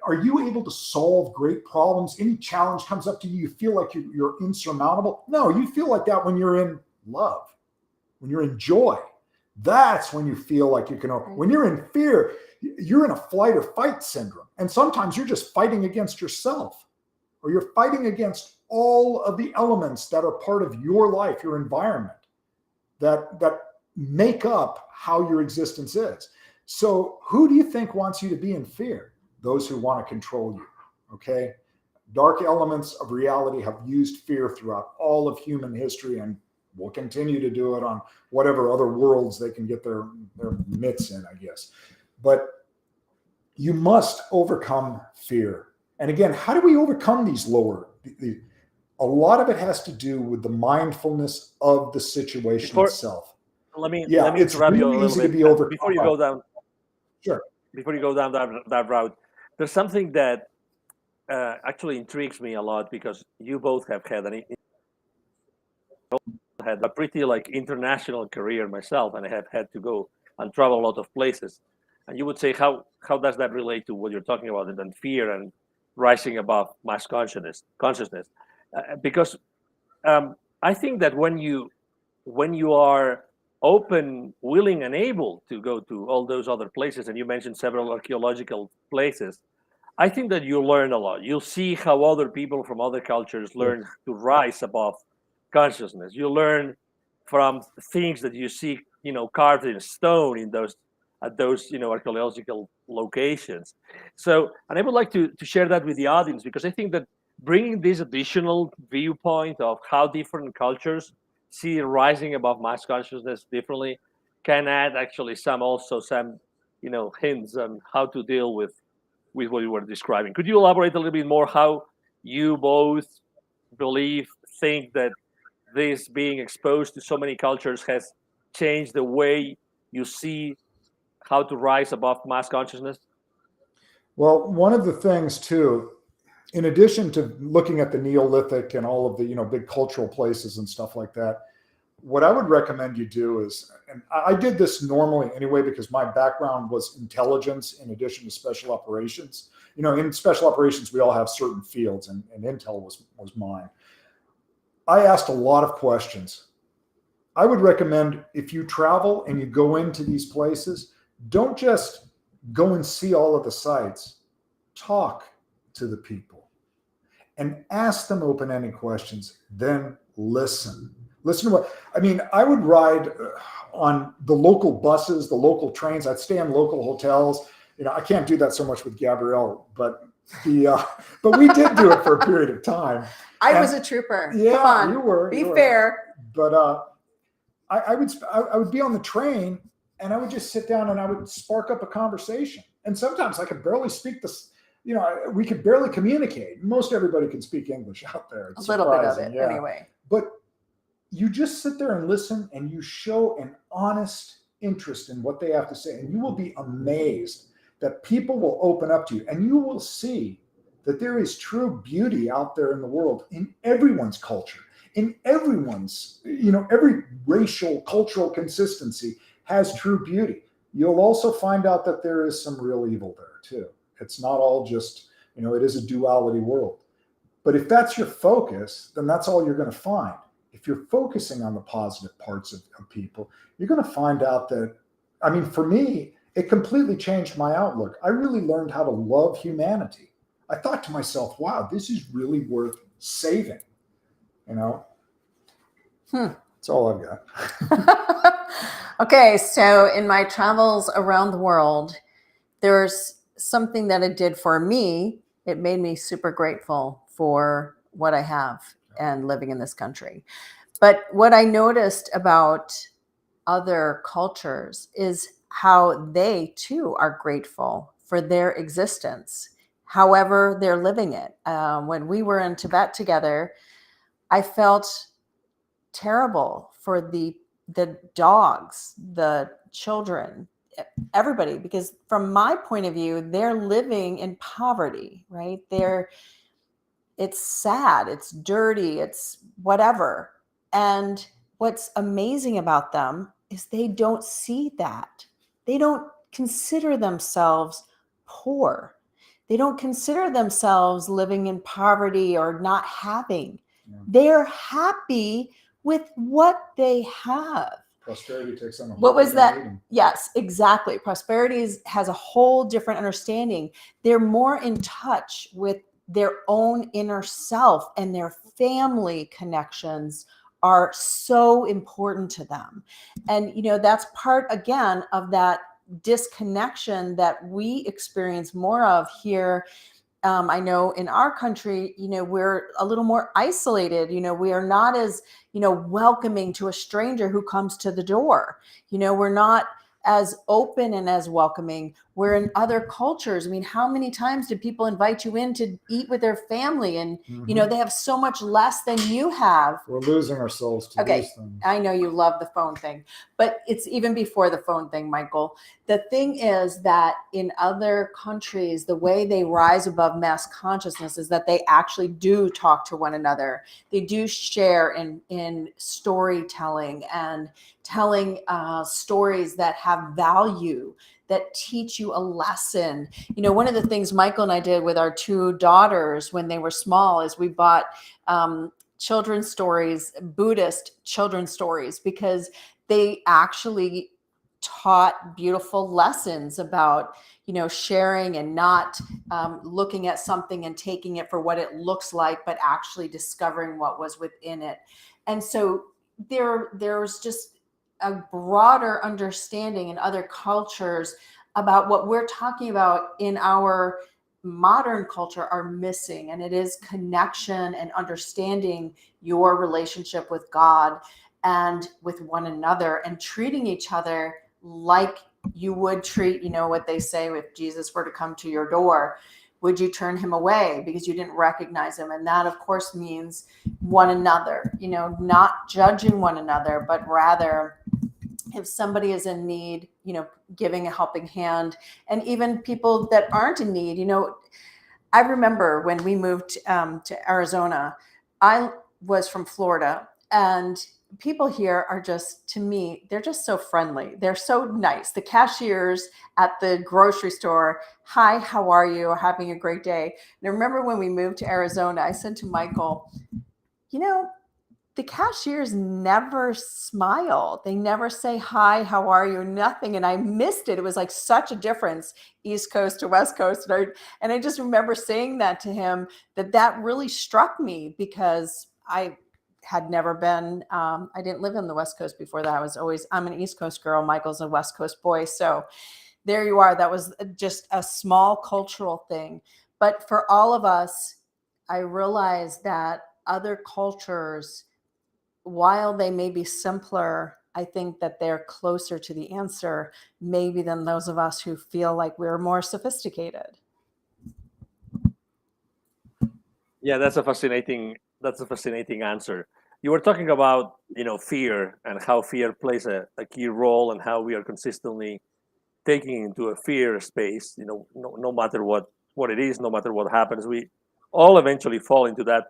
Are you able to solve great problems? Any challenge comes up to you, you feel like you're insurmountable? No, you feel like that when you're in love, when you're in joy. That's when you feel like you can. When you're in fear, you're in a flight or fight syndrome. And sometimes you're just fighting against yourself, or you're fighting against all of the elements that are part of your life, your environment, that make up how your existence is. So who do you think wants you to be in fear? Those who want to control you, okay? Dark elements of reality have used fear throughout all of human history and will continue to do it on whatever other worlds they can get their mitts in, I guess. But you must overcome fear. And again, how do we overcome these lower? A lot of it has to do with the mindfulness of the situation itself. Let me it's interrupt you a really little easy bit to be overcome. before you go down. Sure. Before you go down that route, there's something that actually intrigues me a lot, because you both have had a pretty like international career myself, and I have had to go and travel a lot of places. And you would say, how does that relate to what you're talking about, and then fear and rising above mass consciousness? Because I think that when you are open, willing, and able to go to all those other places, and you mentioned several archaeological places, I think that you learn a lot. You'll see how other people from other cultures learn to rise above consciousness. You learn from things that you see, carved in stone in those archaeological locations. So, and I would like to share that with the audience, because I think that bringing this additional viewpoint of how different cultures see rising above mass consciousness differently can add actually some hints on how to deal with what you were describing. Could you elaborate a little bit more how you both think that this being exposed to so many cultures has changed the way you see how to rise above mass consciousness? Well, one of the things too, in addition to looking at the Neolithic and all of the, big cultural places and stuff like that, what I would recommend you do is, and I did this normally anyway, because my background was intelligence in addition to special operations. In special operations, we all have certain fields, and intel was mine. I asked a lot of questions. I would recommend, if you travel and you go into these places, don't just go and see all of the sites. Talk to the people and ask them open-ended questions. Then listen. Listen to I would ride on the local buses, the local trains. I'd stay in local hotels. I can't do that so much with Gabrielle, but but we did do it for a period of time. I was a trooper. Yeah, Come on, you were. Be fair. But I would be on the train, and I would just sit down and I would spark up a conversation. And sometimes I could barely speak this. We could barely communicate. Most everybody can speak English out there. It's a little bit of it, yeah. anyway. But you just sit there and listen, and you show an honest interest in what they have to say, and you will be amazed that people will open up to you, and you will see that there is true beauty out there in the world, in everyone's culture, in everyone's, every racial, cultural consistency has true beauty. You'll also find out that there is some real evil there too. It's not all just, it is a duality world. But if that's your focus, then that's all you're going to find. If you're focusing on the positive parts of people, you're going to find out that, for me, it completely changed my outlook. I really learned how to love humanity. I thought to myself, wow, this is really worth saving. That's all I've got. Okay, so in my travels around the world, there's something that it did for me. It made me super grateful for what I have and living in this country. But what I noticed about other cultures is how they too are grateful for their existence, however they're living it. When we were in Tibet together, I felt terrible for the dogs, the children, everybody, because from my point of view, they're living in poverty, right? It's sad, it's dirty, it's whatever. And what's amazing about them is they don't see that. They don't consider themselves poor. They don't consider themselves living in poverty or not having. Yeah. They're happy with what they have. Prosperity takes on a whole What was that? Meaning. Yes, exactly. Prosperity has a whole different understanding. They're more in touch with their own inner self, and their family connections are so important to them. And, that's part, again, of that disconnection that we experience more of here. I know in our country, we're a little more isolated. We are not as, welcoming to a stranger who comes to the door. We're not as open and as welcoming. Where in other cultures, how many times did people invite you in to eat with their family? And, they have so much less than you have. We're losing ourselves to these things. I know you love the phone thing, but it's even before the phone thing, Michael. The thing is that in other countries, the way they rise above mass consciousness is that they actually do talk to one another. They do share in storytelling and telling stories that have value, that teach you a lesson. One of the things Michael and I did with our two daughters when they were small is we bought children's stories, Buddhist children's stories, because they actually taught beautiful lessons about, sharing and not looking at something and taking it for what it looks like, but actually discovering what was within it. And so there's just a broader understanding in other cultures about what we're talking about in our modern culture are missing. And it is connection and understanding your relationship with God and with one another, and treating each other like you would treat, what they say, if Jesus were to come to your door, would you turn him away because you didn't recognize him? And that, of course, means one another, not judging one another, but rather if somebody is in need, giving a helping hand, and even people that aren't in need. I remember when we moved to Arizona, I was from Florida, and people here are just, to me, they're just so friendly. They're so nice. The cashiers at the grocery store, hi, how are you? Having a great day. And I remember when we moved to Arizona, I said to Michael, the cashiers never smile. They never say, hi, how are you? Nothing. And I missed it. It was like such a difference, East Coast to West Coast. And I just remember saying that to him, that really struck me, because I had never been, I didn't live in the West Coast before that. I'm an East Coast girl. Michael's a West Coast boy. So there you are. That was just a small cultural thing. But for all of us, I realized that other cultures, while they may be simpler, I think that they're closer to the answer maybe than those of us who feel like we're more sophisticated. Yeah, that's a fascinating answer. You were talking about, fear, and how fear plays a key role, and how we are consistently taking into a fear space, no matter what it is, no matter what happens, we all eventually fall into that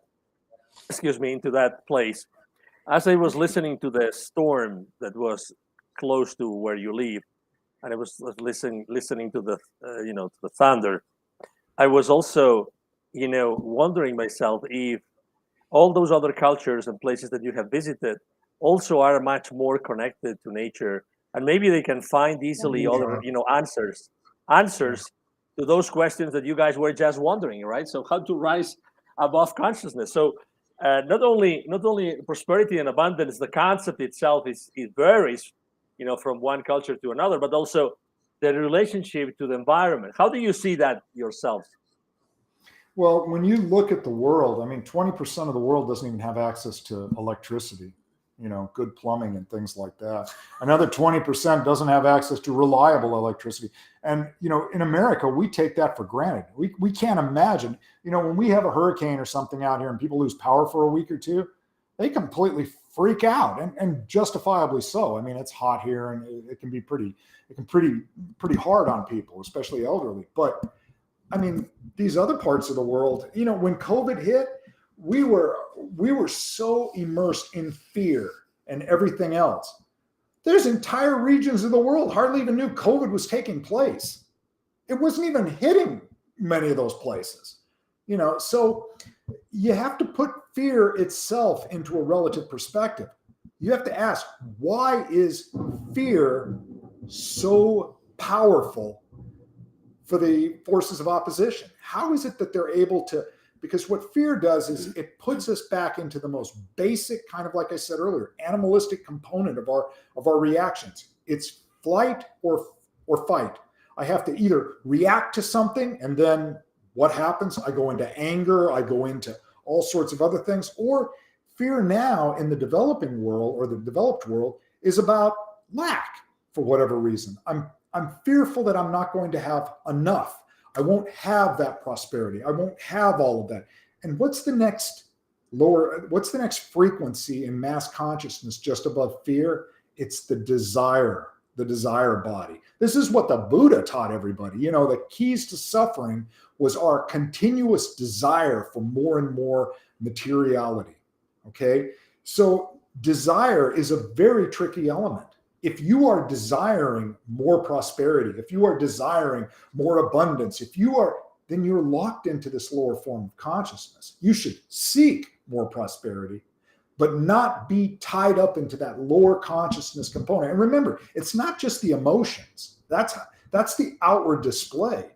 place. As I was listening to the storm that was close to where you live, and I was listening to the to the thunder, I was also wondering myself if all those other cultures and places that you have visited also are much more connected to nature, and maybe they can find easily other answers to those questions that you guys were just wondering, right? So how to rise above consciousness. So not only prosperity and abundance, the concept itself it varies, from one culture to another, but also the relationship to the environment. How do you see that yourself? Well, when you look at the world, 20% of the world doesn't even have access to electricity, good plumbing and things like that. Another 20% doesn't have access to reliable electricity. And, in America, we take that for granted. We can't imagine, when we have a hurricane or something out here and people lose power for a week or two, they completely freak out, and justifiably so. It's hot here, and it can be pretty hard on people, especially elderly. But these other parts of the world, when COVID hit, we were so immersed in fear and everything else. There's entire regions of the world hardly even knew COVID was taking place. It wasn't even hitting many of those places, so you have to put fear itself into a relative perspective. You have to ask, why is fear so powerful for the forces of opposition? How is it that they're able to, because what fear does is it puts us back into the most basic kind of, like I said earlier, animalistic component of our reactions. It's flight or fight. I have to either react to something, and then what happens? I go into anger, I go into all sorts of other things. Or fear now in the developing world, or the developed world, is about lack for whatever reason. I'm fearful that I'm not going to have enough. I won't have that prosperity. I won't have all of that. And what's the next frequency in mass consciousness just above fear? It's the desire body. This is what the Buddha taught everybody. The keys to suffering was our continuous desire for more and more materiality. Okay? So desire is a very tricky element. If you are desiring more prosperity, if you are desiring more abundance, then you're locked into this lower form of consciousness. You should seek more prosperity, but not be tied up into that lower consciousness component. And remember, it's not just the emotions. That's the outward display.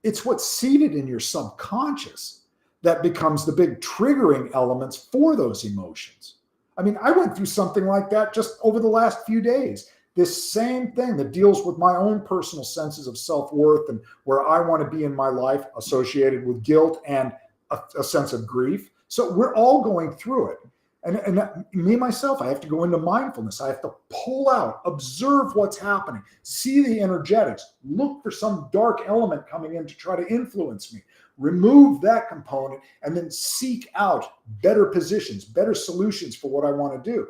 It's what's seated in your subconscious that becomes the big triggering elements for those emotions. I went through something like that just over the last few days. This same thing that deals with my own personal senses of self-worth and where I want to be in my life, associated with guilt and a sense of grief. So we're all going through it. And me, myself, I have to go into mindfulness. I have to pull out, observe what's happening, see the energetics, look for some dark element coming in to try to influence me, remove that component, and then seek out better positions, better solutions for what I want to do.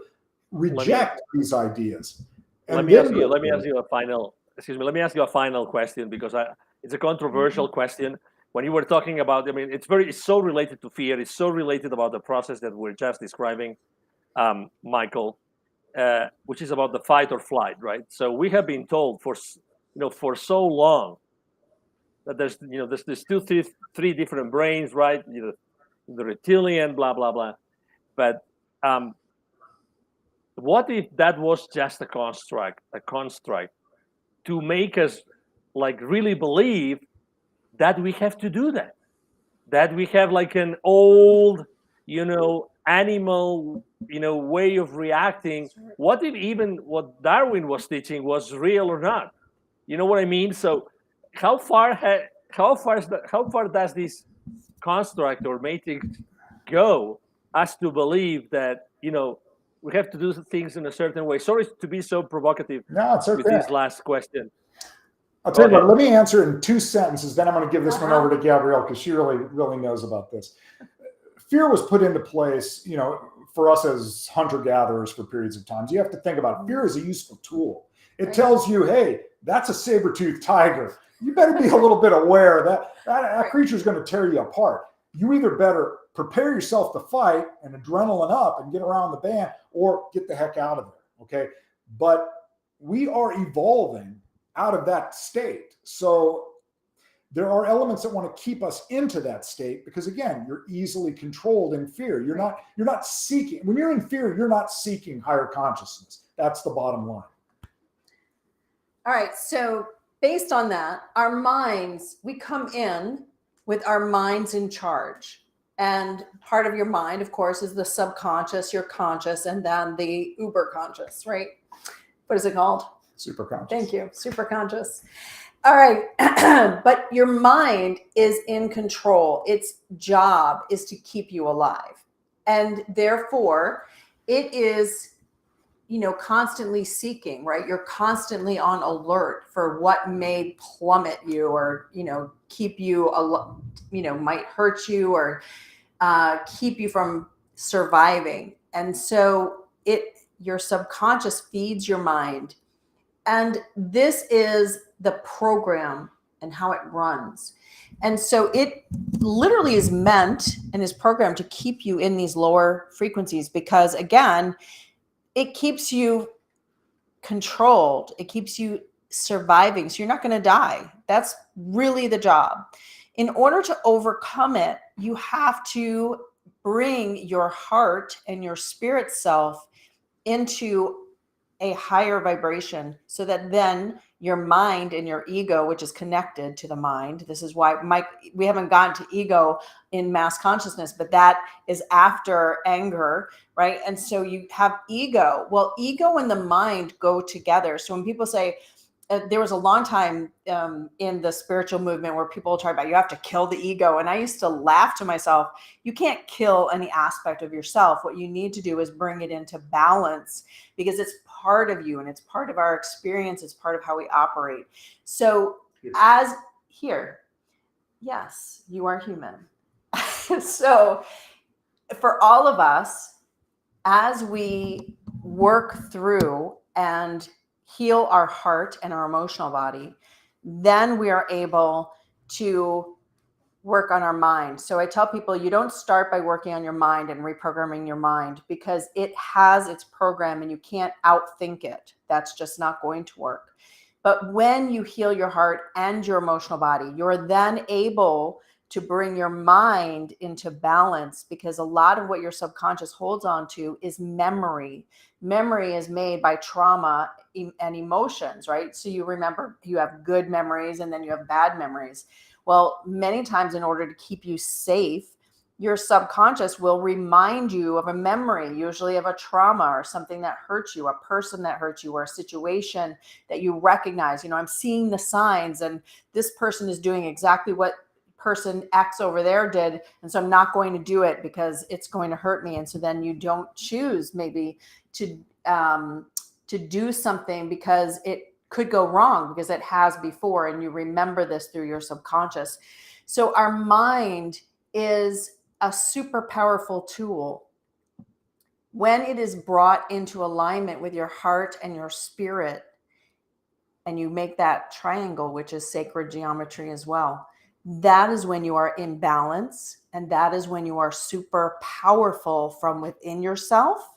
Reject these ideas. let me ask you a final. Excuse me. Let me ask you a final question because it's a controversial question. When you were talking about, I mean, it's so related to fear. It's so related about the process that we're just describing, Michael, which is about the fight or flight, right? So we have been told for so long that there's three different brains, right? The reptilian, blah blah blah. But what if that was just a construct to make us like really believe that we have to do that we have like an old, animal, way of reacting? What if even what Darwin was teaching was real or not? You know what I mean? So how far does this construct or matrix go as to believe that we have to do things in a certain way? Sorry to be so provocative. No, it's okay. With this last question. I'll tell you what, let me answer it in 2 sentences. Then I'm going to give this one over to Gabrielle because she really, really knows about this. Fear was put into place, for us as hunter-gatherers for periods of time. You have to think about it. Fear is a useful tool. It tells you, hey, that's a saber-toothed tiger. You better be a little bit aware that creature is going to tear you apart. You either better prepare yourself to fight and adrenaline up and get around the bend, or get the heck out of there. Okay. But we are evolving out of that state. So there are elements that want to keep us into that state because, again, you're easily controlled in fear. You're not seeking. When you're in fear, you're not seeking higher consciousness. That's the bottom line. All right. So based on that, our minds, we come in with our minds in charge. And part of your mind, of course, is the subconscious, your conscious, and then the uber conscious, right? What is it called? Superconscious. Thank you. Superconscious. All right. But your mind is in control. Its job is to keep you alive. And therefore, it is, constantly seeking, right? You're constantly on alert for what may plummet you or, keep you, might hurt you or keep you from surviving. And so your subconscious feeds your mind. And this is the program and how it runs. And so it literally is meant and is programmed to keep you in these lower frequencies because, again, it keeps you controlled. It keeps you surviving. So you're not going to die. That's really the job. In order to overcome it, you have to bring your heart and your spirit self into a higher vibration so that then your mind and your ego, which is connected to the mind. This is why, Mike, we haven't gotten to ego in mass consciousness, but that is after anger, right? And so you have ego. Well, ego and the mind go together. So when people say, there was a long time in the spiritual movement where people talk about you have to kill the ego. And I used to laugh to myself, you can't kill any aspect of yourself. What you need to do is bring it into balance because it's part of you and it's part of our experience. It's part of how we operate. So yes, you are human. So for all of us, as we work through and heal our heart and our emotional body, then we are able to work on our mind. So I tell people you don't start by working on your mind and reprogramming your mind because it has its program and you can't outthink it. That's just not going to work. But when you heal your heart and your emotional body, you're then able to bring your mind into balance because a lot of what your subconscious holds on to is memory. Memory is made by trauma and emotions, right? So you remember, you have good memories and then you have bad memories. Well, many times in order to keep you safe, your subconscious will remind you of a memory, usually of a trauma or something that hurts you, a person that hurts you, or a situation that you recognize. I'm seeing the signs and this person is doing exactly what person X over there did. And so I'm not going to do it because it's going to hurt me. And so then you don't choose maybe to do something because it could go wrong because it has before. And you remember this through your subconscious. So our mind is a super powerful tool. when it is brought into alignment with your heart and your spirit, and you make that triangle, which is sacred geometry as well, that is when you are in balance, and that is when you are super powerful from within yourself,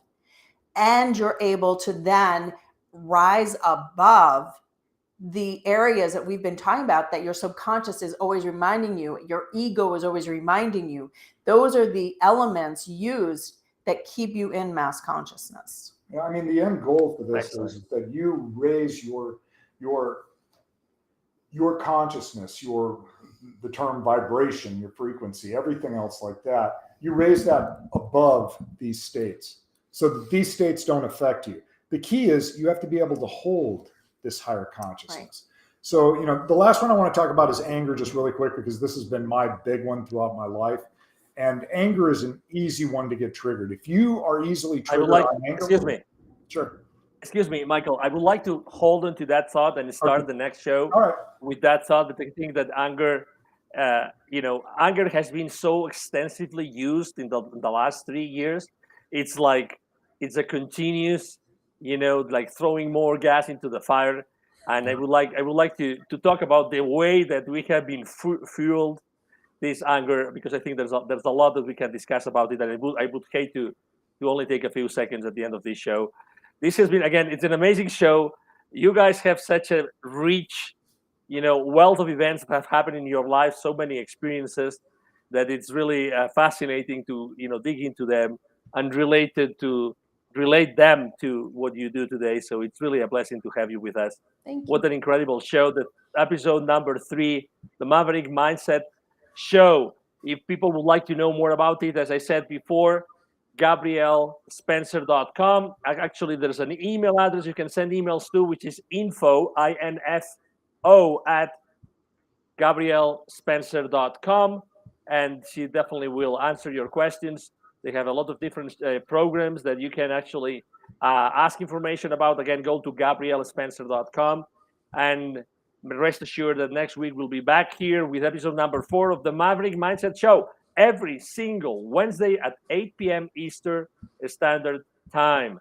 and you're able to then rise above the areas that we've been talking about, that your subconscious is always reminding you, your ego is always reminding you. Those are the elements used that keep you in mass consciousness. Yeah, I mean, the end goal for this Excellent. is that you raise your consciousness, the term vibration, your frequency, everything else like that. You raise that above these states so that these states don't affect you. The key is you have to be able to hold this higher consciousness. Right. So, the last one I want to talk about is anger, just really quick, because this has been my big one throughout my life. And anger is an easy one to get triggered. If you are easily triggered on anger. Excuse me. Sure. Excuse me, Michael. I would like to hold on to that thought and start the next show with that thought. But I think that anger, anger has been so extensively used in the last 3 years. It's like it's a continuous, like throwing more gas into the fire. And I would like to talk about the way that we have been fueled this anger, because I think there's a lot that we can discuss about it, and I would hate to only take a few seconds at the end of this show. This has been, again, it's an amazing show. You guys have such a rich, wealth of events that have happened in your life, so many experiences, that it's really fascinating to dig into them and relate them to what you do today. So it's really a blessing to have you with us. Thank you. What an incredible show! The episode number 3, the Maverick Mindset Show. If people would like to know more about it, as I said before, GabrielleSpencer.com. Actually, there's an email address you can send emails to, which is info, INFO, at GabrielleSpencer.com. And she definitely will answer your questions. They have a lot of different programs that you can actually ask information about. Again, go to GabrielleSpencer.com. And rest assured that next week we'll be back here with episode number 4 of the Maverick Mindset Show every single Wednesday at 8 p.m. Eastern Standard Time.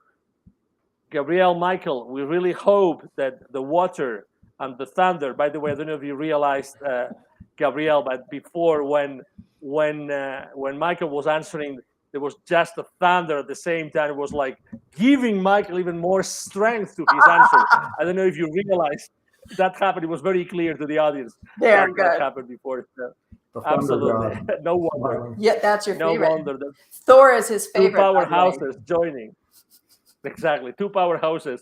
Gabrielle, Michael, we really hope that the water and the thunder, by the way, I don't know if you realized, Gabrielle, but before when Michael was answering, there was just the thunder at the same time. It was like giving Michael even more strength to his answer. I don't know if you realized that happened. It was very clear to the audience that happened before. Absolutely. No wonder. Yeah, that's your favorite. No wonder. Thor is his favorite. 2 powerhouses joining. Exactly. 2 powerhouses,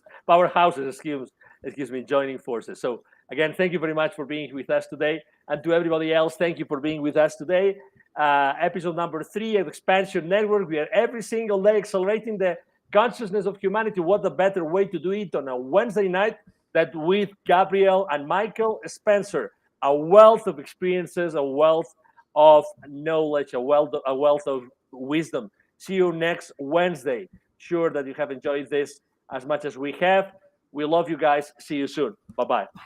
excuse me, joining forces. So again, thank you very much for being with us today. And to everybody else, thank you for being with us today. Episode number 3 of XPNsion Network. We are every single day accelerating the consciousness of humanity. What a better way to do it on a Wednesday night than with Gabrielle and Michael Spencer. A wealth of experiences, a wealth of knowledge, a wealth of wisdom. See you next Wednesday. Sure that you have enjoyed this as much as we have. We love you guys. See you soon. Bye-bye. Bye.